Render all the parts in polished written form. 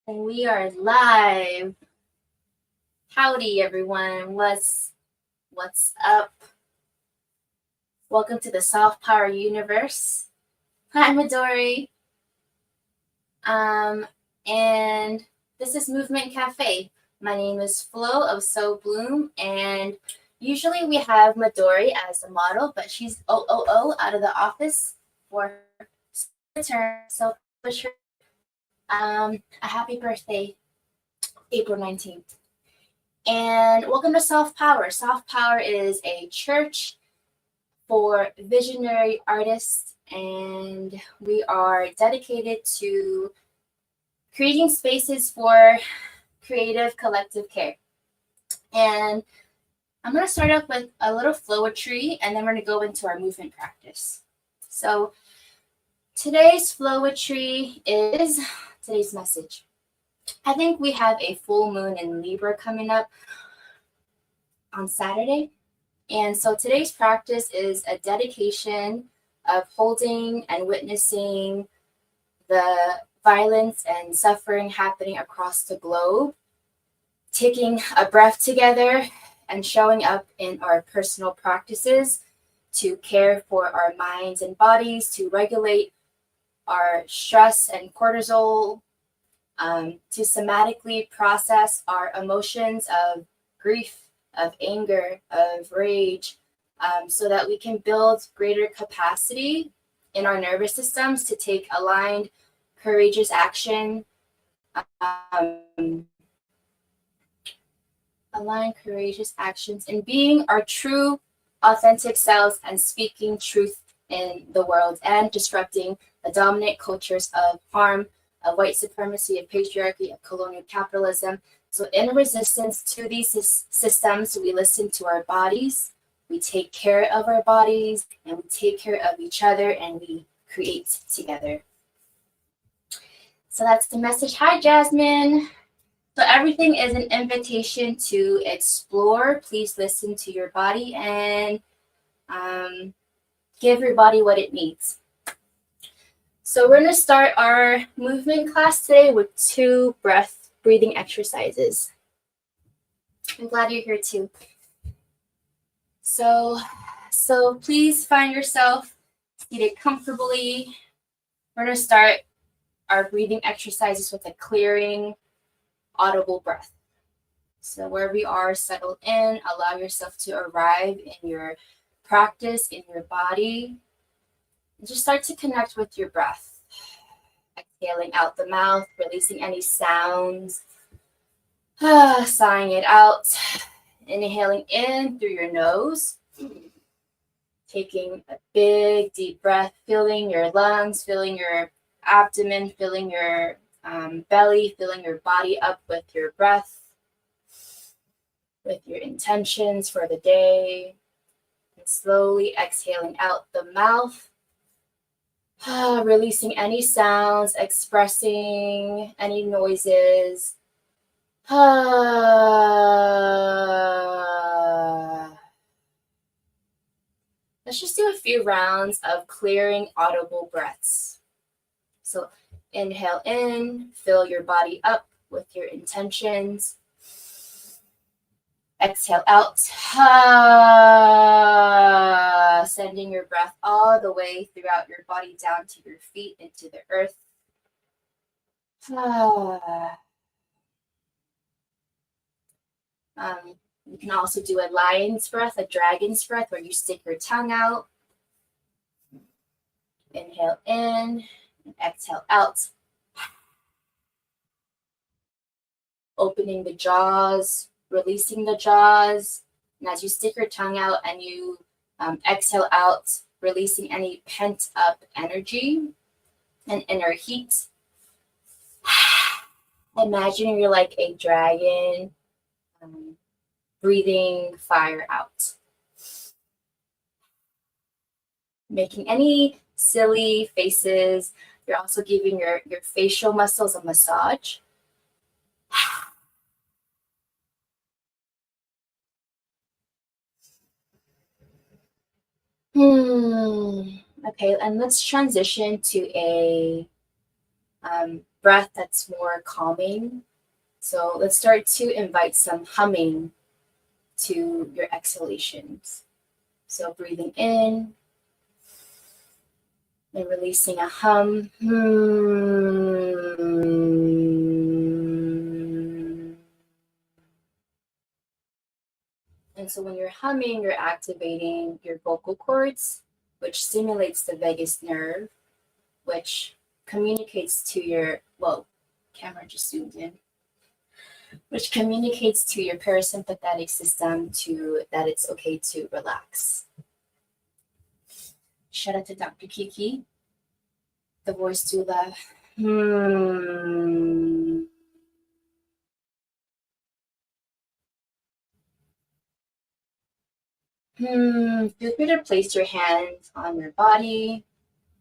And we are live. Howdy, everyone. What's up? Welcome to the Soft Power Universe. Hi, Midori. And this is Movement Cafe. My name is Flo of Blume, and usually we have Midori as a model, but she's out of the office for return. So wish her a happy birthday, April 19th. And welcome to Soft Power. Soft Power is a church for visionary artists, and we are dedicated to creating spaces for creative collective care. And I'm going to start off with a little flowetry, and then we're going to go into our movement practice. So today's flowetry is today's message. I think we have a full moon in Libra coming up on Saturday. And so today's practice is a dedication of holding and witnessing the violence and suffering happening across the globe, taking a breath together and showing up in our personal practices to care for our minds and bodies, to regulate our stress and cortisol, to somatically process our emotions of grief, of anger, of rage, so that we can build greater capacity in our nervous systems to take aligned, courageous action, aligned, courageous actions, and being our true, authentic selves and speaking truth in the world and disrupting the dominant cultures of harm, of white supremacy, of patriarchy, of colonial capitalism. So in resistance to these systems, we listen to our bodies, we take care of our bodies, and we take care of each other, and we create together. So that's the message. Hi, Jasmine. So everything is an invitation to explore. Please listen to your body and give your body what it needs. So we're going to start our movement class today with 2 breathing exercises. I'm glad you're here too. So please find yourself seated comfortably. We're going to start our breathing exercises with a clearing, audible breath. So wherever you are, settle in, allow yourself to arrive in your practice, in your body. And just start to connect with your breath. Exhaling out the mouth, releasing any sounds. Sighing it out. Inhaling in through your nose. Taking a big, deep breath, filling your lungs, filling your abdomen, filling your belly, filling your body up with your breath, with your intentions for the day. And slowly exhaling out the mouth. Releasing any sounds, expressing any noises. Let's just do a few rounds of clearing audible breaths. So inhale in, fill your body up with your intentions. Exhale out, sending your breath all the way throughout your body down to your feet into the earth. You can also do a lion's breath, a dragon's breath, where you stick your tongue out. Inhale in, and exhale out. Opening the jaws, releasing the jaws. And as you stick your tongue out and you exhale out, releasing any pent up energy and inner heat. Imagine you're like a dragon, breathing fire out. Making any silly faces. You're also giving your facial muscles a massage. Okay, and let's transition to a breath that's more calming. So let's start to invite some humming to your exhalations. So breathing in and releasing a hum. And so when you're humming, you're activating your vocal cords, which stimulates the vagus nerve, which communicates to your, well, camera just zoomed in, which communicates to your parasympathetic system to that it's okay to relax. Shout out to Dr. Kiki, the voice doula. Feel free to place your hands on your body.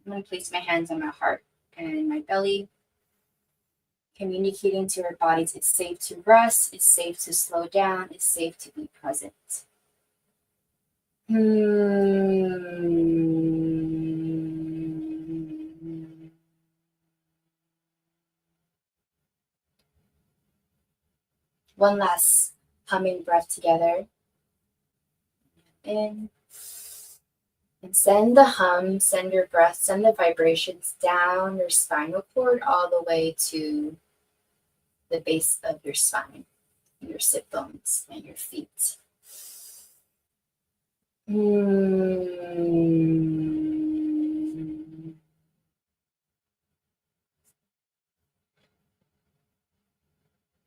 I'm going to place my hands on my heart and my belly, communicating to our bodies it's safe to rest, it's safe to slow down, it's safe to be present. One last humming breath together. In. And send the hum, send your breath, send the vibrations down your spinal cord all the way to the base of your spine, your sit bones, and your feet.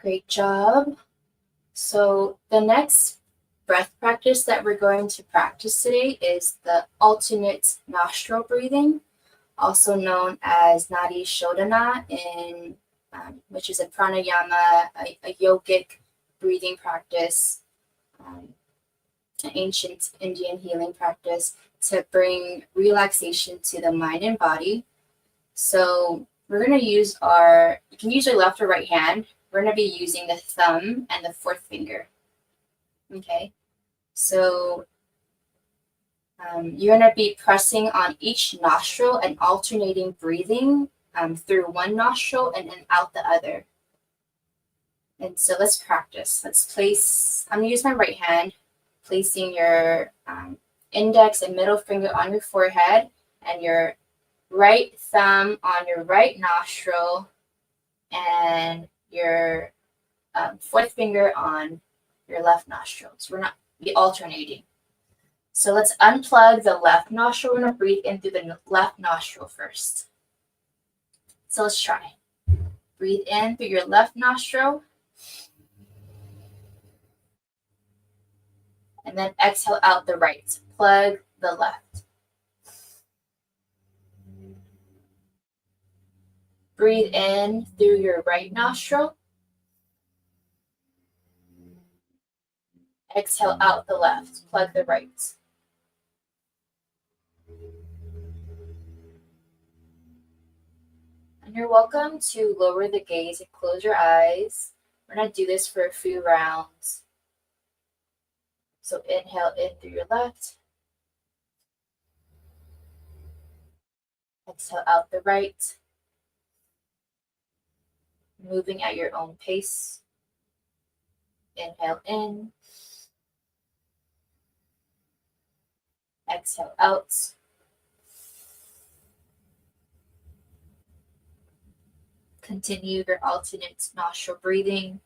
Great job. So the next breath practice that we're going to practice today is the alternate nostril breathing, also known as Nadi Shodhana, which is a pranayama, a yogic breathing practice, an ancient Indian healing practice to bring relaxation to the mind and body. So we're going to use you can use your left or right hand. We're going to be using the thumb and the fourth finger. Okay, so you're going to be pressing on each nostril and alternating breathing through one nostril and then out the other. And so let's practice. I'm going to use my right hand, placing your index and middle finger on your forehead and your right thumb on your right nostril and your fourth finger on your left nostril. So we're not be alternating. So let's unplug the left nostril. We're going to breathe in through the left nostril first. So let's try. Breathe in through your left nostril. And then exhale out the right. Plug the left. Breathe in through your right nostril. Exhale out the left. Plug the right. And you're welcome to lower the gaze and close your eyes. We're going to do this for a few rounds. So inhale in through your left. Exhale out the right. Moving at your own pace. Inhale in. Exhale out. Continue your alternate nostril breathing.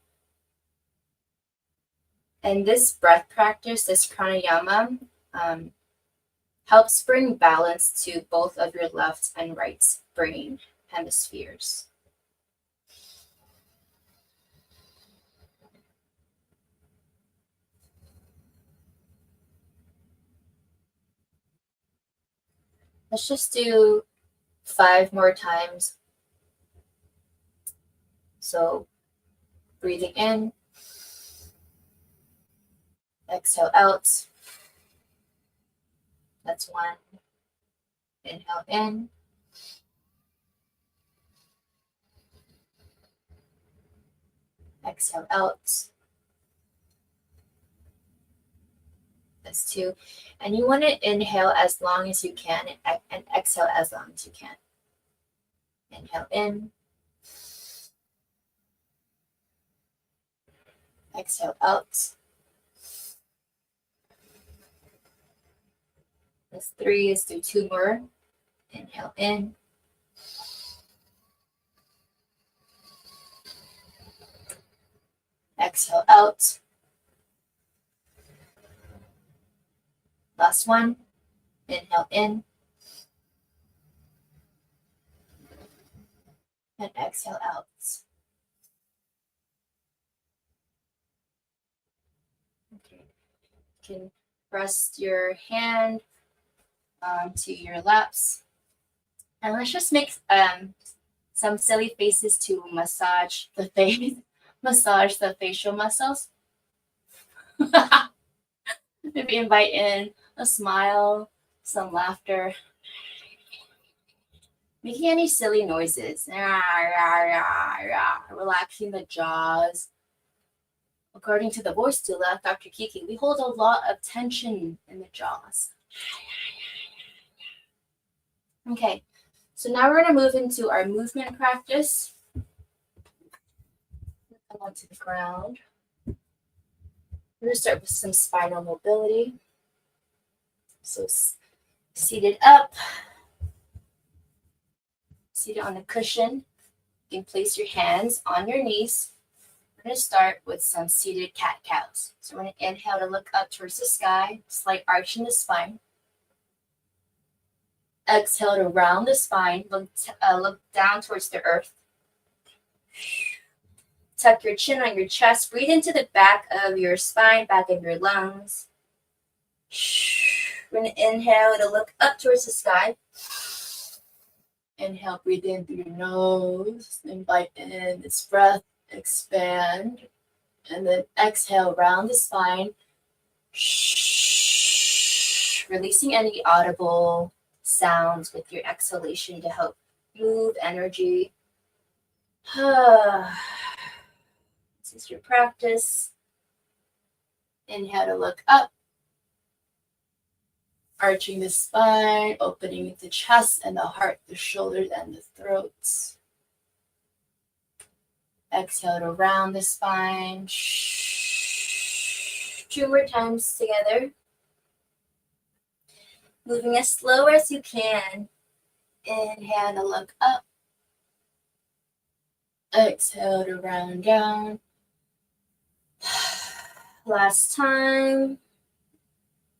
And this breath practice, this pranayama, helps bring balance to both of your left and right brain hemispheres. Let's just do 5 more times. So breathing in, exhale out. That's 1. Inhale in. Exhale out. That's 2. And you want to inhale as long as you can and exhale as long as you can. Inhale in. Exhale out. That's 3. Let's do 2 more. Inhale in. Exhale out. Last one. Inhale in. And exhale out. Okay. You can rest your hand onto your laps. And let's just make some silly faces to massage the face, massage the facial muscles. Maybe invite in a smile, some laughter, making any silly noises, relaxing the jaws. According to the voice doula, Dr. Kiki, we hold a lot of tension in the jaws. Okay, so now we're going to move into our movement practice. Come onto the ground. We're going to start with some spinal mobility. So seated up, seated on a cushion. You can place your hands on your knees. We're going to start with some seated cat-cows. So we're going to inhale to look up towards the sky, slight arch in the spine. Exhale to round the spine, look down towards the earth. Tuck your chin on your chest. Breathe into the back of your spine, back of your lungs. We're going to inhale to look up towards the sky. Inhale, breathe in through your nose. Invite in this breath, expand. And then exhale, round the spine. Releasing any audible sounds with your exhalation to help move energy. This is your practice. Inhale to look up. Arching the spine, opening the chest and the heart, the shoulders and the throats. Exhale to round the spine. 2 more times together. Moving as slow as you can. Inhale to look up. Exhale to round down. Last time.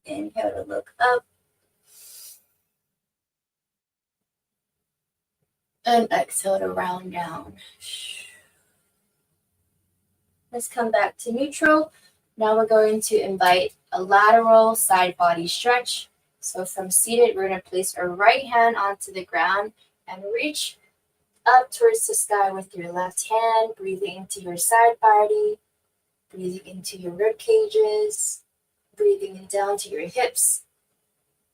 Inhale to look up. And exhale to round down. Let's come back to neutral. Now we're going to invite a lateral side body stretch. So from seated, we're going to place our right hand onto the ground and reach up towards the sky with your left hand, breathing into your side body, breathing into your rib cages, breathing down to your hips.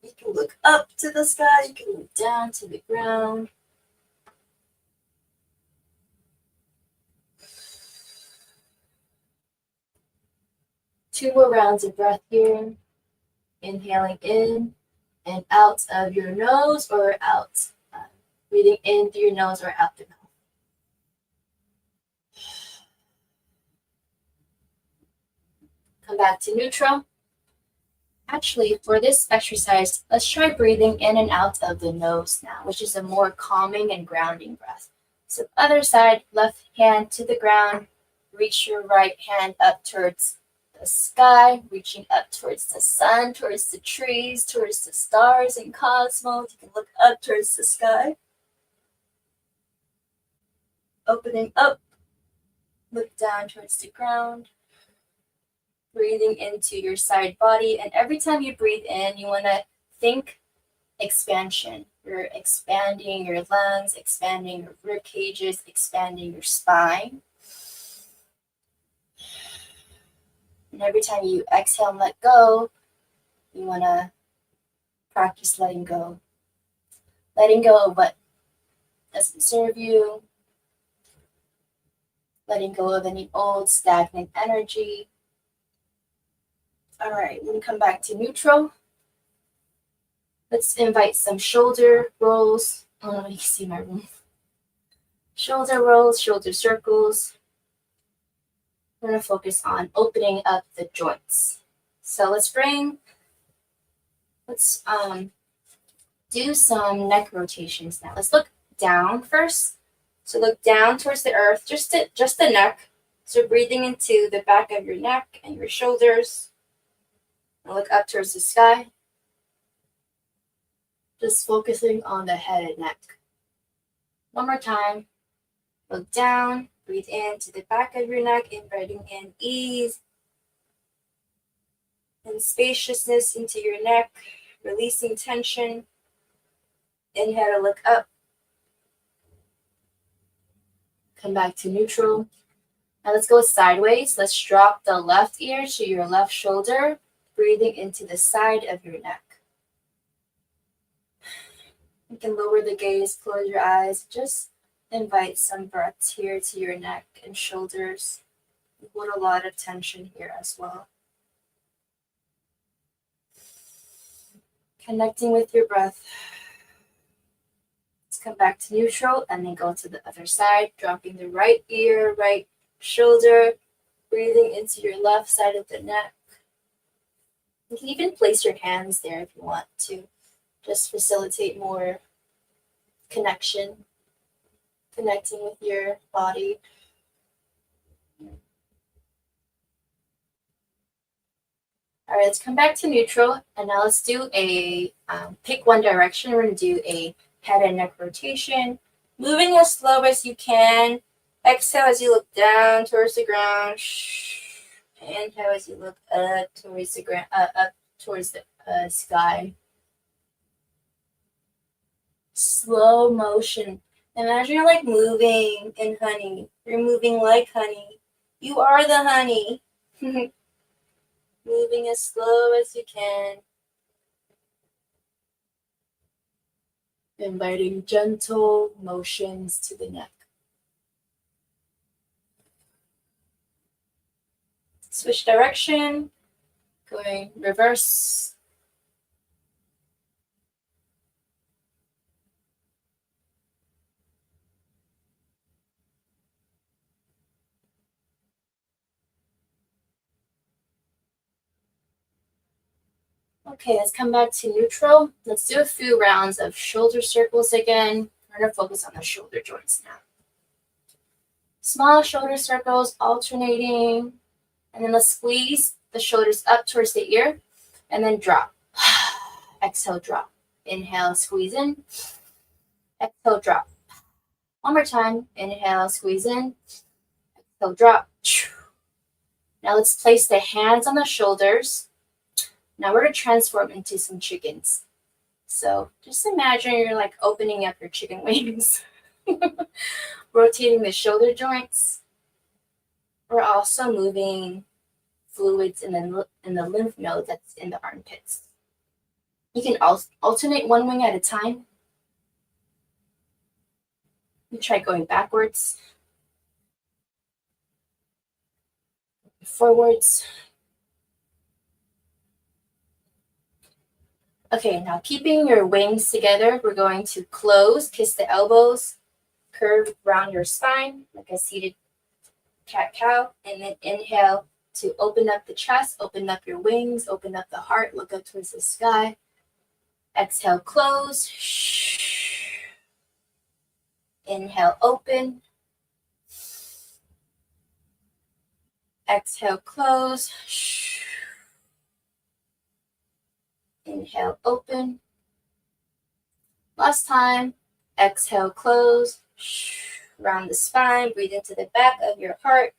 You can look up to the sky, you can look down to the ground. Two more rounds of breath here. Inhaling in and out of your nose or out. Breathing in through your nose or out the mouth. Come back to neutral. Actually, for this exercise, let's try breathing in and out of the nose now, which is a more calming and grounding breath. So other side, left hand to the ground. Reach your right hand up towards the sky, reaching up towards the sun, towards the trees, towards the stars and cosmos. You can look up towards the sky. Opening up, look down towards the ground. Breathing into your side body. And every time you breathe in, you want to think expansion. You're expanding your lungs, expanding your rib cages, expanding your spine. And every time you exhale and let go, you want to practice letting go. Letting go of what doesn't serve you. Letting go of any old stagnant energy. All right, we're going to come back to neutral. Let's invite some shoulder rolls. Oh, let me see my room. Shoulder rolls, shoulder circles. we're going to focus on opening up the joints. So let's do some neck rotations now. Let's look down first. So look down towards the earth, just the neck. So breathing into the back of your neck and your shoulders. And look up towards the sky. Just focusing on the head and neck. One more time. Look down, breathe into the back of your neck, inviting in ease and spaciousness into your neck, releasing tension. Inhale to look up. Come back to neutral. Now let's go sideways. Let's drop the left ear to your left shoulder, breathing into the side of your neck. You can lower the gaze, close your eyes. Just invite some breaths here to your neck and shoulders. You hold a lot of tension here as well. Connecting with your breath. Let's come back to neutral and then go to the other side, dropping the right ear, right shoulder, breathing into your left side of the neck. You can even place your hands there if you want to. Just facilitate more connection, connecting with your body. All right, let's come back to neutral. And now let's do a pick one direction. We're going to do a head and neck rotation. Moving as slow as you can. Exhale as you look down towards the ground. Inhale as you look up towards the ground, up towards the sky. Slow motion. Imagine you're like moving in honey. You're moving like honey. You are the honey. Moving as slow as you can. Inviting gentle motions to the neck. Switch direction. Going reverse. Okay, let's come back to neutral. Let's do a few rounds of shoulder circles again. We're going to focus on the shoulder joints now. Small shoulder circles alternating. And then let's squeeze the shoulders up towards the ear. And then drop. Exhale, drop. Inhale, squeeze in. Exhale, drop. One more time. Inhale, squeeze in. Exhale, drop. Now let's place the hands on the shoulders. Now we're going to transform into some chickens. So just imagine you're like opening up your chicken wings. Rotating the shoulder joints. We're also moving fluids in the lymph node that's in the armpits. You can alternate one wing at a time. You try going backwards, forwards. Okay, now keeping your wings together, we're going to close, kiss the elbows, curve around your spine like a seated cat-cow, and then inhale to open up the chest, open up your wings, open up the heart, look up towards the sky. Exhale, close. Inhale, open. Exhale, close. Inhale, open. Last time. Exhale, close. Round the spine. Breathe into the back of your heart.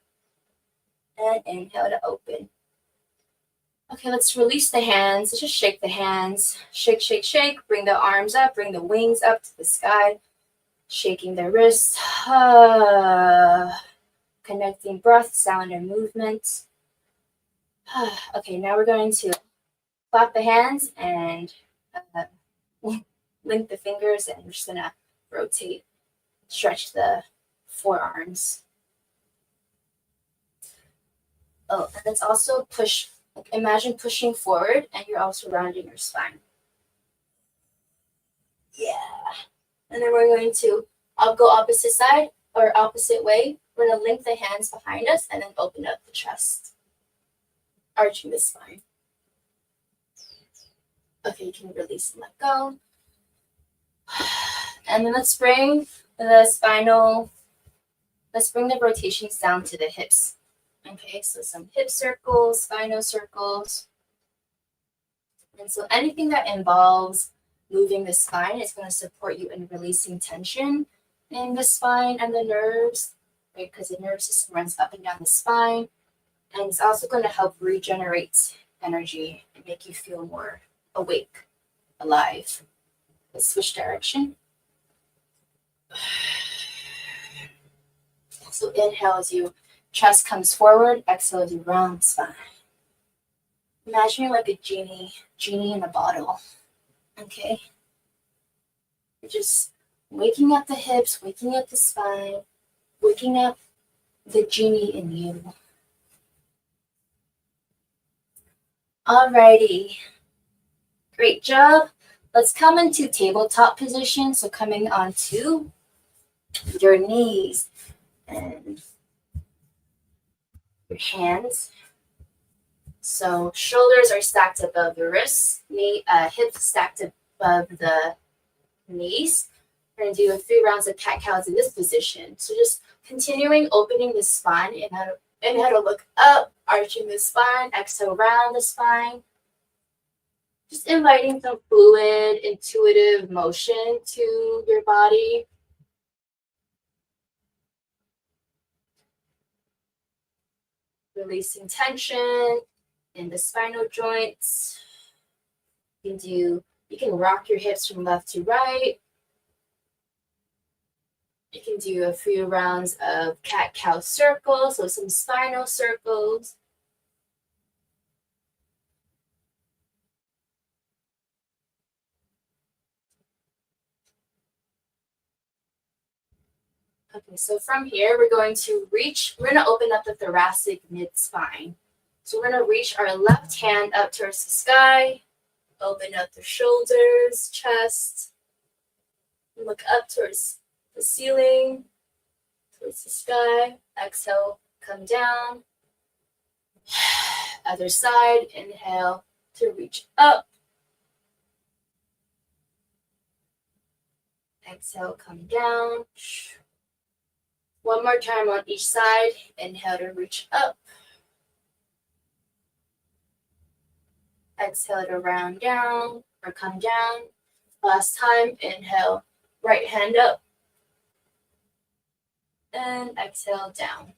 And inhale to open. Okay, let's release the hands. Let's just shake the hands. Shake, shake, shake. Bring the arms up. Bring the wings up to the sky. Shaking the wrists. Connecting breath, sound, and movement. Okay, now we're going to clap the hands and link the fingers, and we're just going to rotate, stretch the forearms. Oh, and let's also push. Imagine pushing forward, and you're also rounding your spine. Yeah. And then we're going to go opposite side or opposite way. We're going to link the hands behind us and then open up the chest, arching the spine. Okay, you can release and let go. And then let's bring the rotations down to the hips. Okay, so some hip circles, spinal circles. And so anything that involves moving the spine is going to support you in releasing tension in the spine and the nerves, right? Because the nerve system runs up and down the spine. And it's also going to help regenerate energy and make you feel more awake, alive. Let's switch direction. So inhale as your chest comes forward, exhale as you round the spine. Imagine you're like a genie in a bottle. Okay? You're just waking up the hips, waking up the spine, waking up the genie in you. Alrighty. Great job. Let's come into tabletop position. So coming onto your knees and your hands. So shoulders are stacked above the wrists, hips stacked above the knees. We're going to do a few rounds of cat-cows in this position. So just continuing opening the spine. Inhale to look up, arching the spine. Exhale, round the spine. Just inviting some fluid, intuitive motion to your body. Releasing tension in the spinal joints. You can rock your hips from left to right. You can do a few rounds of cat-cow circles, so some spinal circles. Okay, so from here, we're going to open up the thoracic mid-spine. So we're going to reach our left hand up towards the sky, open up the shoulders, chest, look up towards the ceiling, towards the sky. Exhale, come down. Other side, inhale to reach up. Exhale, come down. One more time on each side. Inhale to reach up. Exhale to round down or come down. Last time, inhale, right hand up. And exhale down.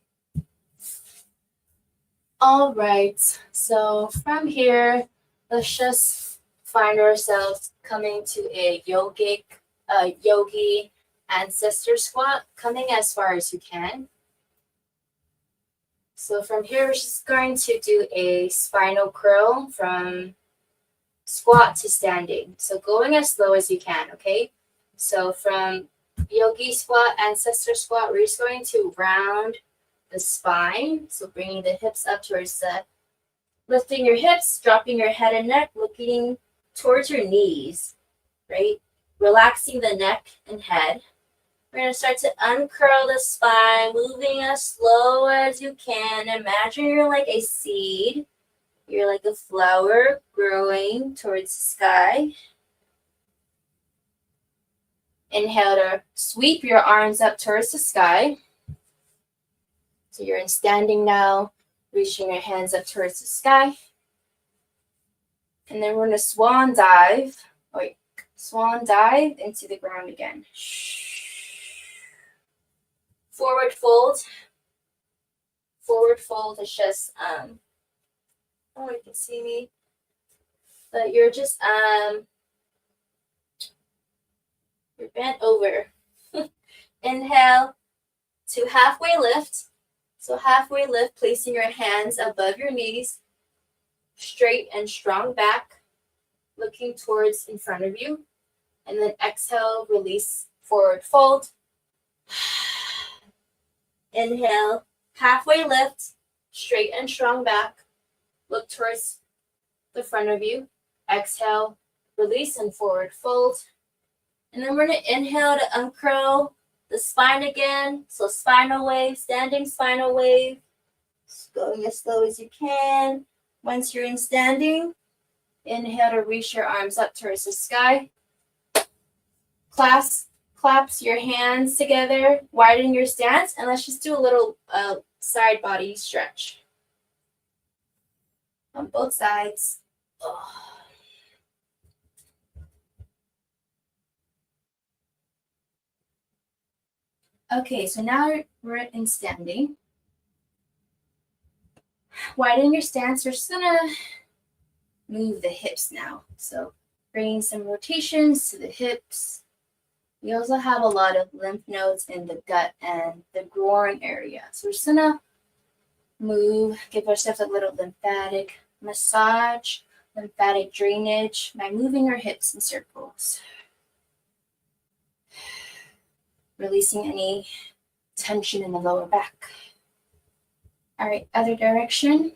All right, so from here, let's just find ourselves coming to a yogi ancestor squat, coming as far as you can. So from here, we're just going to do a spinal curl from squat to standing. So going as slow as you can, okay? So from yogi squat, ancestor squat, we're just going to round the spine. So bringing the hips up towards lifting your hips, dropping your head and neck, looking towards your knees, right? Relaxing the neck and head. We're going to start to uncurl the spine, moving as slow as you can. Imagine you're like a seed. You're like a flower growing towards the sky. Inhale to sweep your arms up towards the sky. So you're in standing now, reaching your hands up towards the sky. And then we're going to swan dive into the ground again. Forward fold. Forward fold is just, oh, you can see me. But you're just, you're bent over. Inhale to halfway lift. So halfway lift, placing your hands above your knees, straight and strong back, looking towards in front of you. And then exhale, release, forward fold. Inhale, halfway lift, straight and strong back, look towards the front of you. Exhale, release and forward fold. And then we're going to inhale to uncurl the spine again. So spinal wave, standing spinal wave. Just going as slow as you can. Once you're in standing, inhale to reach your arms up towards the sky. Claps your hands together, widen your stance, and let's just do a little side body stretch on both sides. Okay, so now we're in standing. Widen your stance. We're just gonna move the hips now. So bringing some rotations to the hips. We also have a lot of lymph nodes in the gut and the groin area. So we're just gonna move, give ourselves a little lymphatic massage, lymphatic drainage by moving our hips in circles. Releasing any tension in the lower back. All right, other direction.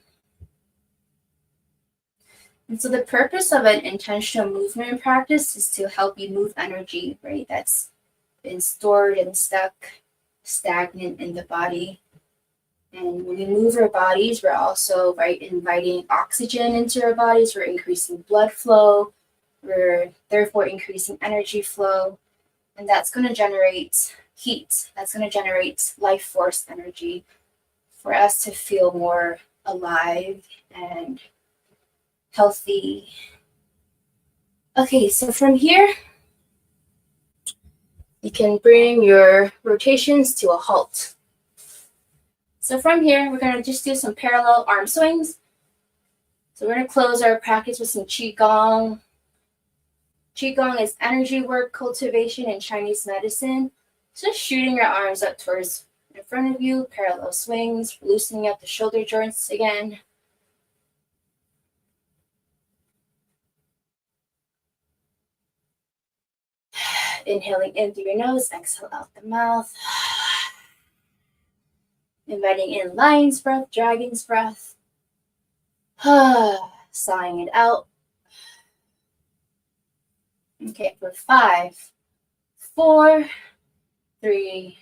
And so the purpose of an intentional movement practice is to help you move energy, right? That's been stored and stuck, stagnant in the body. And when we move our bodies, we're also inviting oxygen into our bodies. We're increasing blood flow. We're therefore increasing energy flow. And that's going to generate heat. That's going to generate life force energy for us to feel more alive and healthy. Okay, so from here, you can bring your rotations to a halt. So from here, we're going to just do some parallel arm swings. So we're going to close our practice with some Qigong. Qigong is energy work cultivation in Chinese medicine. Just shooting your arms up towards in front of you, parallel swings, loosening up the shoulder joints again. Inhaling in through your nose, exhale out the mouth. Inviting in lion's breath, dragon's breath. Sighing it out. Okay, for 5, 4, 3,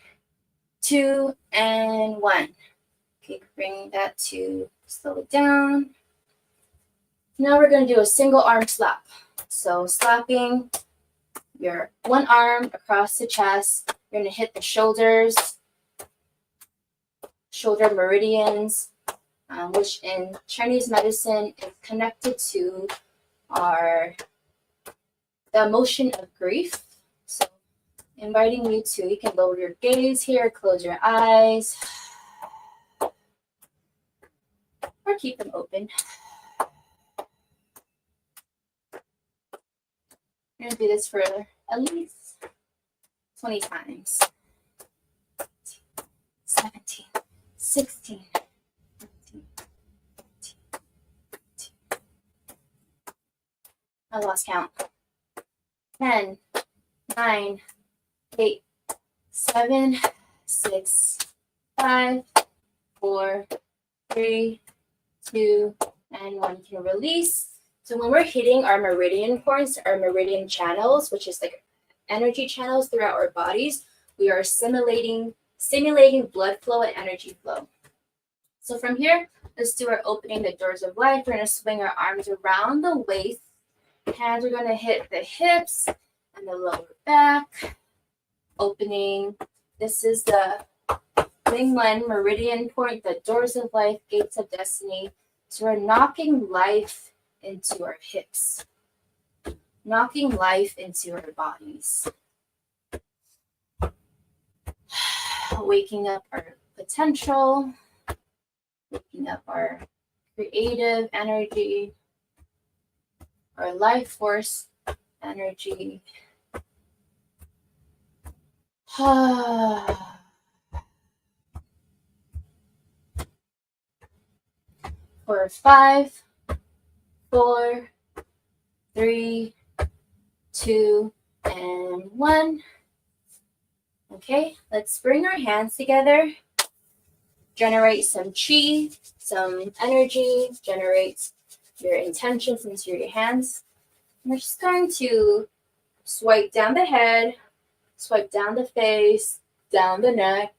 2, and 1. Okay, bring that to slow it down. Now we're going to do a single arm slap. So slapping your one arm across the chest. You're going to hit the shoulders, shoulder meridians, which in Chinese medicine is connected to the emotion of grief. So inviting you to, you can lower your gaze here, close your eyes, or keep them open. We're going to do this for at least 20 times. 17, 16, 17, 18, 19. I lost count. 10, 9, 8, 7, 6, 5, 4, 3, 2, and 1. You can release. So when we're hitting our meridian points, our meridian channels, which is like energy channels throughout our bodies, we are stimulating blood flow and energy flow. So from here, let's do our opening the doors of life. We're going to swing our arms around the waist. Hands are going to hit the hips and the lower back. Opening. This is the Mingwen meridian point, the doors of life, gates of destiny. So we're knocking life into our hips, knocking life into our bodies, waking up our potential, waking up our creative energy, our life force energy. For 5, 4, 3, 2, and 1. Okay, let's bring our hands together. Generate some chi, some energy. Generate your intentions into your hands. And we're just going to swipe down the head, swipe down the face, down the neck,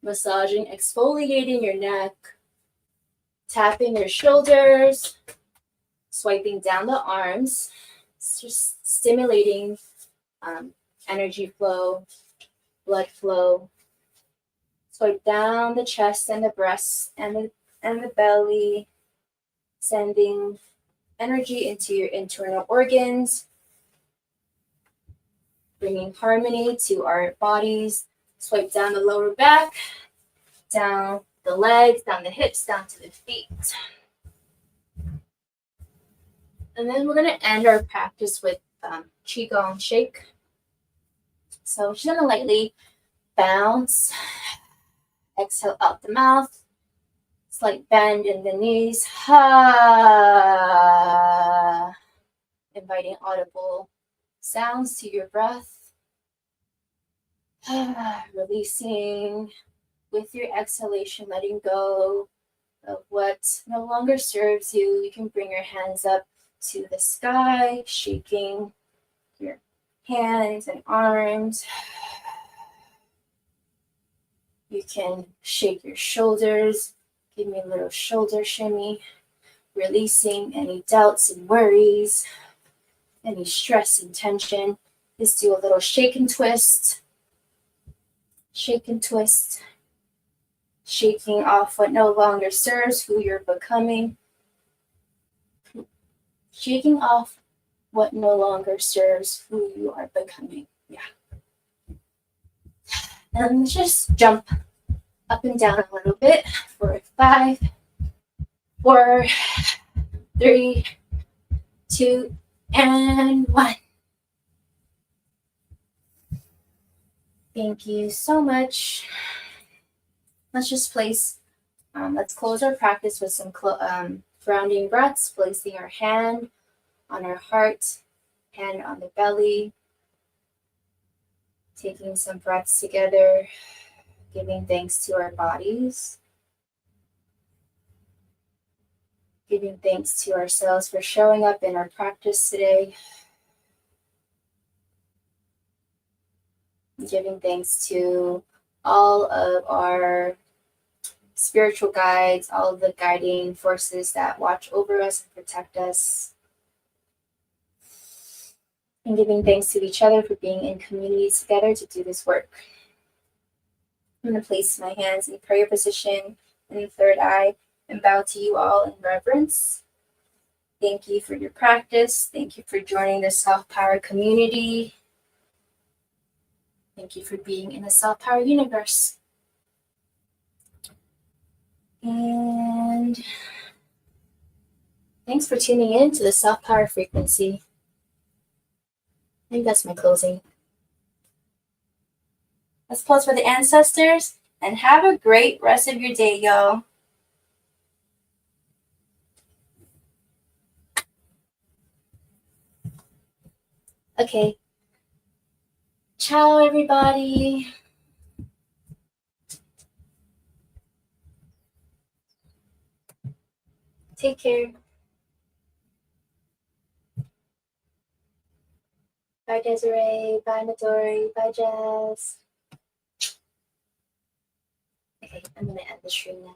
massaging, exfoliating your neck, tapping your shoulders, swiping down the arms, just stimulating energy flow, blood flow. Swipe down the chest and the breasts and the belly, sending energy into your internal organs, bringing harmony to our bodies. Swipe down the lower back, down the legs, down the hips, down to the feet. And then we're going to end our practice with Qigong shake. So she's going to lightly bounce, exhale out the mouth, slight bend in the knees, inviting audible sounds to your breath, releasing with your exhalation, letting go of what no longer serves you. You can bring your hands up to the sky, shaking your hands and arms. You can shake your shoulders. Give me a little shoulder shimmy, releasing any doubts and worries, any stress and tension. Just do a little shake and twist. Shake and twist. Shaking off what no longer serves who you're becoming. Shaking off what no longer serves who you are becoming. Yeah. And just jump up and down a little bit for 5, 4, 3, 2, and 1. Thank you so much. Let's just let's close our practice with some grounding breaths, placing our hand on our heart, hand on the belly, taking some breaths together, giving thanks to our bodies, giving thanks to ourselves for showing up in our practice today, giving thanks to all of our spiritual guides, all of the guiding forces that watch over us and protect us, and giving thanks to each other for being in community together to do this work. I'm going to place my hands in prayer position in the third eye and bow to you all in reverence. Thank you for your practice. Thank you for joining the Self-Power community. Thank you for being in the Self-Power universe. And thanks for tuning in to the Self-Power frequency. I think that's my closing. Let's pause for the ancestors and have a great rest of your day, y'all. Okay. Ciao, everybody. Take care. Bye, Desiree. Bye, Midori. Bye, Jess. Okay, I'm going to end the stream now.